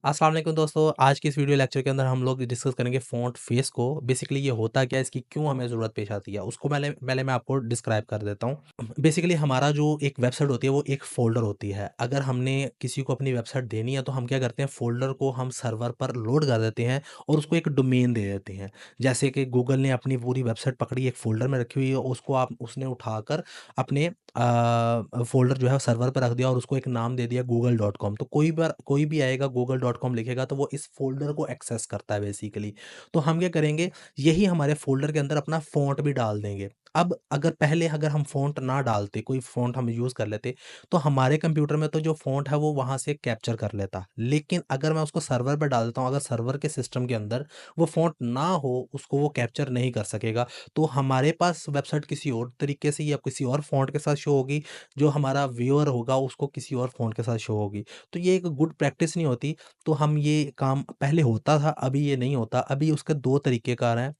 अस्सलाम वालेकुम दोस्तों, आज की इस वीडियो लेक्चर के अंदर हम लोग डिस्कस करेंगे फ़ॉन्ट फ़ेस को। बेसिकली ये होता क्या है, इसकी क्यों हमें ज़रूरत पेश आती है, उसको पहले पहले मैं आपको डिस्क्राइब कर देता हूँ। बेसिकली हमारा जो एक वेबसाइट होती है, वो एक फ़ोल्डर होती है। अगर हमने किसी को अपनी वेबसाइट देनी है, तो हम क्या करते हैं, फ़ोल्डर को हम सर्वर पर लोड कर देते हैं और उसको एक डोमेन दे देते हैं। जैसे कि गूगल ने अपनी पूरी वेबसाइट पकड़ी, एक फ़ोल्डर में रखी हुई है, उसको आप उसने उठाकर अपने फ़ोल्डर जो है सर्वर पे रख दिया और उसको एक नाम दे दिया google.com। तो कोई भी आएगा google.com लिखेगा तो वो इस फ़ोल्डर को एक्सेस करता है बेसिकली। तो हम क्या करेंगे, यही हमारे फ़ोल्डर के अंदर अपना फ़ॉन्ट भी डाल देंगे। अब अगर हम फ़ॉन्ट ना डालते, कोई फ़ॉन्ट हम यूज़ कर लेते, तो हमारे कंप्यूटर में तो जो फ़ॉन्ट है वो वहाँ से कैप्चर कर लेता। लेकिन अगर मैं उसको सर्वर पे डाल देता हूँ, अगर सर्वर के सिस्टम के अंदर वो फ़ॉन्ट ना हो, उसको वो कैप्चर नहीं कर सकेगा, तो हमारे पास वेबसाइट किसी और तरीके से या किसी और फ़ॉन्ट के साथ शो होगी, जो हमारा व्यूअर होगा उसको किसी और फ़ॉन्ट के साथ शो होगी। तो ये एक गुड प्रैक्टिस नहीं होती, तो हम ये काम पहले होता था, अभी ये नहीं होता। अभी उसके 2 तरीक़ेकार हैं।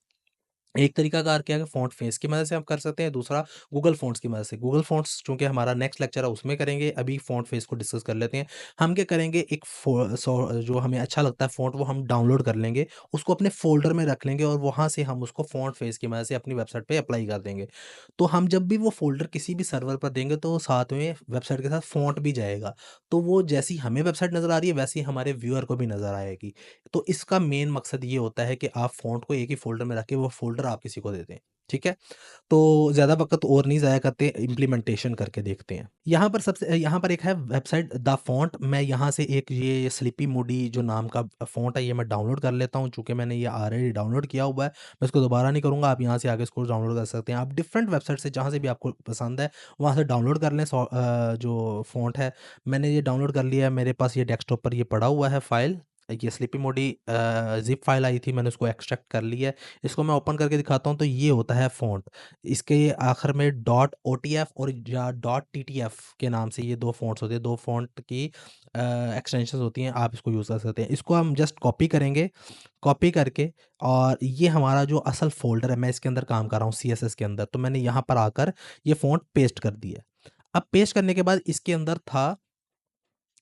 एक तरीकाकार क्या है कि फ़ॉन्ट फ़ेस की मदद से हम कर सकते हैं, दूसरा गूगल फ़ॉन्ट्स की मदद से। गूगल फ़ॉन्ट्स चूँकि हमारा नेक्स्ट लेक्चर है उसमें करेंगे, अभी फ़ॉन्ट फ़ेस को डिस्कस कर लेते हैं। हम क्या करेंगे, एक फ़ो सो जो हमें अच्छा लगता है फ़ॉन्ट वो हम डाउनलोड कर लेंगे, उसको अपने फ़ोल्डर में रख लेंगे और वहाँ से हम उसको फ़ॉन्ट फ़ेस की मदद से अपनी वेबसाइट पे अप्लाई कर देंगे। तो हम जब भी वो फ़ोल्डर किसी भी सर्वर पर देंगे तो साथ में वेबसाइट के साथ फ़ॉन्ट भी जाएगा। तो वो जैसी हमें वेबसाइट नज़र आ रही है वैसी हमारे व्यूअर को भी नज़र आएगी। तो इसका मेन मकसद ये होता है कि आप फ़ॉन्ट को एक ही फ़ोल्डर में रख के वो फ़ोल्डर आप किसी को दे दें। ठीक है? तो ज़्यादा वक़्त और नहीं ज़ाया करते, इम्प्लीमेंटेशन करके देखते हैं। यहाँ पर एक है वेबसाइट द फ़ॉन्ट। मैं यहाँ से एक ये स्लीपी मूडी जो नाम का फ़ॉन्ट है, ये मैं डाउनलोड कर लेता हूँ। चूँकि मैंने ये ऑलरेडी डाउनलोड किया हुआ है, मैं इसको दोबारा नहीं करूँगा। आप यहाँ से आगे इसको डाउनलोड कर सकते हैं। आप डिफरेंट वेबसाइट से जहाँ से भी आपको पसंद है, वहाँ से डाउनलोड कर लें। जो फ़ॉन्ट है, मैंने ये डाउनलोड कर लिया है। मेरे पास ये डेस्कटॉप पर ये पड़ा हुआ है फ़ाइल। ये स्लीपी मूडी ज़िप फ़ाइल आई थी, मैंने उसको एक्सट्रैक्ट कर लिया है। इसको मैं ओपन करके दिखाता हूँ, तो ये होता है फ़ॉन्ट। इसके आखिर में डॉट ओटीएफ और या डॉट टीटीएफ के नाम से ये 2 फ़ॉन्ट्स होते हैं, 2 फ़ॉन्ट की एक्सटेंशंस होती हैं, आप इसको यूज़ कर सकते हैं। इसको हम जस्ट कॉपी करेंगे, कॉपी करके और ये हमारा जो असल फ़ोल्डर है, मैं इसके अंदर काम कर रहा हूँ सीएसएस के अंदर, तो मैंने यहाँ पर आकर ये फ़ॉन्ट पेस्ट कर दिया। अब पेस्ट करने के बाद इसके अंदर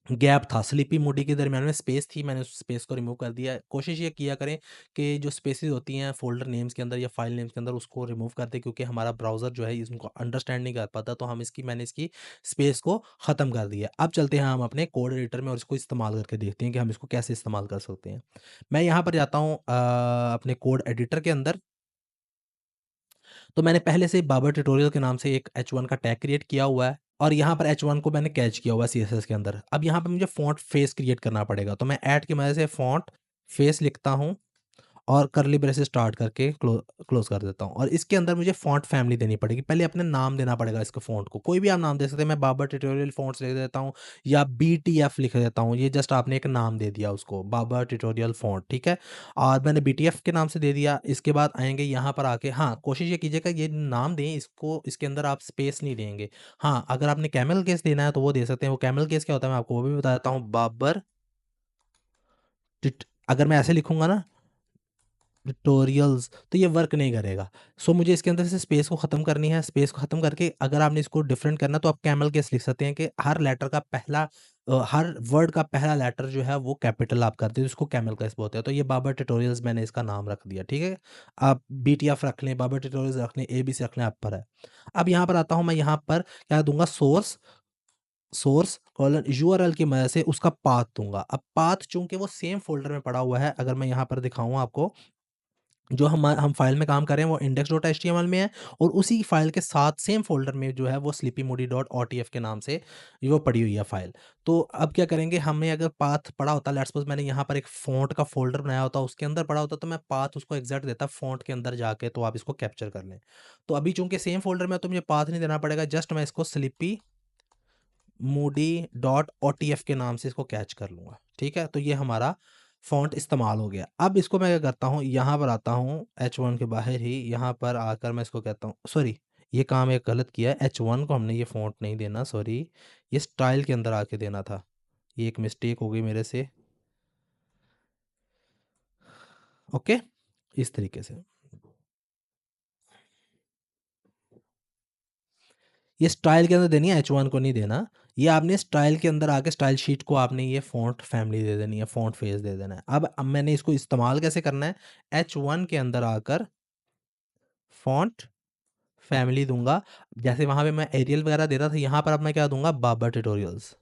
गैप था, स्लीपी मूडी के दरमियान में स्पेस थी, मैंने उस स्पेस को रिमूव कर दिया है। कोशिश ये किया करें कि जो स्पेसेस होती हैं फ़ोल्डर नेम्स के अंदर या फ़ाइल नेम्स के अंदर उसको रिमूव कर दें, क्योंकि हमारा ब्राउज़र जो है इसको अंडरस्टैंड नहीं कर पाता, तो मैंने इसकी स्पेस को ख़त्म कर दिया। अब चलते हैं हम अपने कोड एडिटर में और इसको इस्तेमाल करके देखते हैं कि हम इसको कैसे इस्तेमाल कर सकते हैं। मैं यहाँ पर जाता हूँ अपने कोड एडिटर के अंदर। तो मैंने पहले से बाबर ट्यूटोरियल के नाम से एक H1 का टैग क्रिएट किया हुआ है और यहाँ पर H1 को मैंने कैच किया हुआ है सीएसएस के अंदर। अब यहाँ पे मुझे फ़ॉन्ट फेस क्रिएट करना पड़ेगा, तो मैं ऐट की मदद से फ़ॉन्ट फेस लिखता हूँ और कर्ली ब्रेसेस स्टार्ट करके क्लोज़ कर देता हूँ और इसके अंदर मुझे फ़ॉन्ट फैमिली देनी पड़ेगी। पहले अपना नाम देना पड़ेगा इसको फ़ॉन्ट को, कोई भी आप नाम दे सकते हैं। मैं बाबर ट्यूटोरियल फ़ॉन्ट्स लिख देता हूँ या बीटीएफ लिख देता हूँ। ये जस्ट आपने एक नाम दे दिया उसको, बाबर ट्यूटोरियल फ़ॉन्ट, ठीक है? और मैंने बीटीएफ के नाम से दे दिया। इसके बाद आएँगे यहाँ पर आके, हाँ, कोशिश ये कीजिएगा ये नाम दें इसको, इसके अंदर आप स्पेस नहीं देंगे। हाँ, अगर आपने कैमल केस देना है तो वो दे सकते हैं। वो कैमल केस क्या होता है मैं आपको वो भी बता देता हूँ। बाबर टिट अगर मैं ऐसे लिखूँगा ना ट्यूटोरियल्स, तो ये वर्क नहीं करेगा। सो मुझे इसके अंदर से स्पेस को ख़त्म करनी है। स्पेस को ख़त्म करके अगर आपने इसको डिफरेंट करना है तो आप कैमल केस लिख सकते हैं कि हर वर्ड का पहला लेटर जो है वो कैपिटल आप कर दें, इसको कैमल केस बोलते हैं। तो ये बाबर ट्यूटोरियल्स मैंने इसका नाम रख दिया, ठीक है? आप बीटीएफ रख लें, बाबर ट्यूटोरियल्स रख लें, एबीसी रख लें, आप पर है। अब यहाँ पर आता हूँ, मैं यहाँ पर क्या दूँगा, सोर्स कॉलन यूआरएल की मदद से उसका पाथ दूँगा। अब पाथ चूँकि वो सेम फ़ोल्डर में पड़ा हुआ है, अगर मैं यहाँ पर दिखाऊँ आपको, जो हम फ़ाइल में काम कर रहे हैं वो index.html में है और उसी फ़ाइल के साथ सेम फ़ोल्डर में जो है वो sleepymodi.otf के नाम से वो पड़ी हुई है फ़ाइल। तो अब क्या करेंगे, हमें अगर पाथ पड़ा होता, लेट्स सपोज़ मैंने यहाँ पर एक फ़ॉन्ट का फ़ोल्डर बनाया होता, उसके अंदर पड़ा होता, तो मैं पाथ उसको एग्ज़ैक्ट देता फ़ॉन्ट के अंदर जाके, तो आप इसको कैप्चर कर लें। तो अभी चूँकि सेम फ़ोल्डर में है तो मुझे पाथ नहीं देना पड़ेगा, जस्ट मैं इसको sleepymodi.otf के नाम से इसको कैच कर लूँगा। ठीक है? तो ये हमारा फ़ॉन्ट इस्तेमाल हो गया। अब इसको मैं क्या करता हूँ, यहाँ पर आता हूँ H1 के बाहर ही, यहाँ पर आकर मैं इसको कहता हूँ, सॉरी, ये काम एक गलत किया है। H1 को हमने ये फ़ॉन्ट नहीं देना, सॉरी, ये स्टाइल के अंदर आके देना था। ये एक मिस्टेक हो गई मेरे से। ओके? इस तरीके से। ये स्टाइल के अंदर देनी है, H1 को नहीं देना। ये आपने स्टाइल के अंदर आके स्टाइल शीट को आपने ये फ़ॉन्ट फैमिली दे देनी है, फ़ॉन्ट फेस दे देना है। अब मैंने इसको इस्तेमाल कैसे करना है, H1 के अंदर आकर फ़ॉन्ट फैमिली दूँगा। जैसे वहाँ पे मैं एरियल वगैरह देता था, यहाँ पर अब मैं क्या दूँगा, बाबर ट्यूटोरियल्स।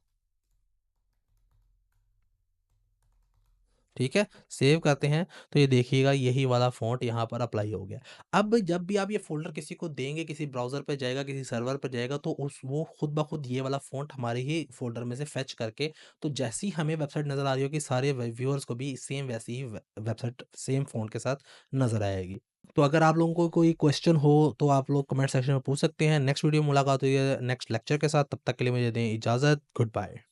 ठीक है? सेव करते हैं, तो ये देखिएगा यही वाला फ़ॉन्ट यहाँ पर अप्लाई हो गया। अब जब भी आप ये फ़ोल्डर किसी को देंगे, किसी ब्राउज़र पे जाएगा, किसी सर्वर पे जाएगा, तो उस वो खुद ब खुद ये वाला फ़ॉन्ट हमारे ही फ़ोल्डर में से फेच करके, तो जैसी हमें वेबसाइट नज़र आ रही होगी, सारे व्यूअर्स को भी सेम वैसी ही वेबसाइट सेम फ़ॉन्ट के साथ नज़र आएगी। तो अगर आप लोगों को कोई क्वेश्चन हो, तो आप लोग कमेंट सेक्शन में पूछ सकते हैं। नेक्स्ट वीडियो में मुलाकात हुई है नेक्स्ट लेक्चर के साथ, तब तक के लिए मुझे दें इजाज़त। Good bye.